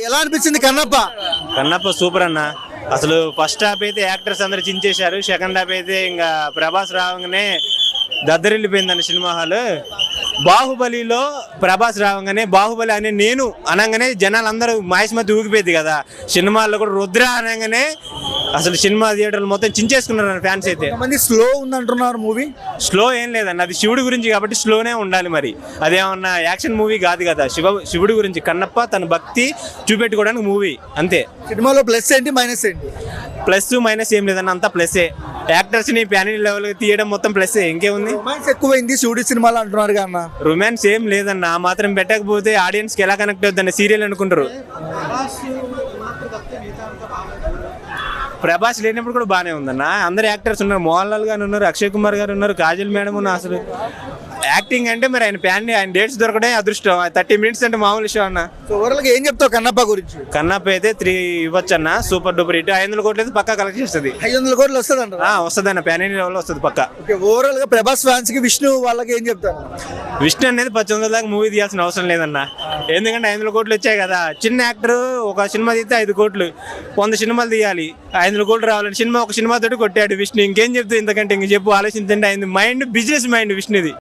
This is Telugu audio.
ఎలా అనిపించింది కన్నప్ప? కన్నప్ప సూపర్ అన్న. అసలు ఫస్ట్ హాఫ్ అయితే యాక్టర్స్ అందరు చించేశారు, సెకండ్ హాఫ్ అయితే ఇంకా ప్రభాస్ రావగానే దద్దరిల్లిపోయిందన్న సినిమా హాల్. బాహుబలిలో ప్రభాస్ రావగానే బాహుబలి అని నేను అనగానే జనాలు అందరూ మాయస్ మధ్య ఊగిపోయింది కదా. సినిమాల్లో కూడా రుద్ర అనగానే అసలు సినిమా థియేటర్లు మొత్తం చించేసుకున్నారు ఫ్యాన్స్ అయితే. కొంతమంది స్లో ఉందంటున్నారు మూవీ. స్లో ఏం లేదన్న, అది శివుడి గురించి కాబట్టి స్లోనే ఉండాలి. మరి అదేమన్నా యాక్షన్ మూవీ కాదు కదా, శివుడి గురించి కన్నప్ప తన భక్తి చూపెట్టుకోవడానికి మూవీ అంతే. సినిమాలో ప్లస్ ఏంటి మైనస్ ఏంటి? ప్లస్ మైనస్ ఏం లేదన్న, అంతా ప్లస్ఏ. యాక్టర్స్ ని ప్యాన్ లెవెల్ తీయడం మొత్తం ప్లస్ఏ, ఇంకేముంది. రొమాన్స్ ఎక్కువైంది శివుడి సినిమాలో అంటున్నారు కదా. రొమాన్స్ ఏం లేదన్న, ఆ మాత్రం పెట్టకపోతే ఆడియన్స్ కి ఎలా కనెక్ట్ అవుతుందన్న సీరియల్ అనుకుంటారు. ప్రభాస్ లేనప్పుడు కూడా బాగానే ఉందన్న. అందరు యాక్టర్స్ ఉన్నారు, మోహన్ లాల్ గారు ఉన్నారు, అక్షయ్ కుమార్ గారు ఉన్నారు, కాజల్ మేడం ఉన్నారు. అసలు యాక్టింగ్ అంటే మరి ఆయన డేట్స్ దొరకడే అదృష్టం. 30 minutes అంటే మామూలు విషయం అన్న. సో ఓవరాల్ గా ఏం చెప్తావు కన్నప్ప గురించి? కన్నప్ప అయితే 3 ఇవ్వచ్చు అన్న, సూపర్ డూపర్ హిట్. 500 కోట్లు అయితే పక్కా కలెక్ట్ చేస్తుంది. 500 కోట్లు వస్తుంది అంట. వస్తుంది అన్న, ప్యాన్ ఇండియా లెవెల్ వస్తుంది పక్కా. ఓవరాల్ గా ప్రభాస్ ఫ్యాన్స్ కి విష్ణు వాళ్ళకి ఏం చెప్తాను? విష్ణు అనేది 1800 దాకా మూవీ తీయాల్సిన అవసరం లేదన్న. ఎందుకంటే 500 కోట్లు వచ్చాయి కదా. చిన్న యాక్టర్ ఒక సినిమా తీస్తే 5 కోట్లు, 100 సినిమాలు తీయాలి, 500 కోట్లు రావాలని ఒక సినిమా తోటి కొట్టాడు విష్ణు. ఇంకేం చెప్తావు ఇంతకంటే? ఇంక చెప్పు, ఆలోచించండి. ఆయన మైండ్ బిజినెస్ మైండ్ విష్ణుది.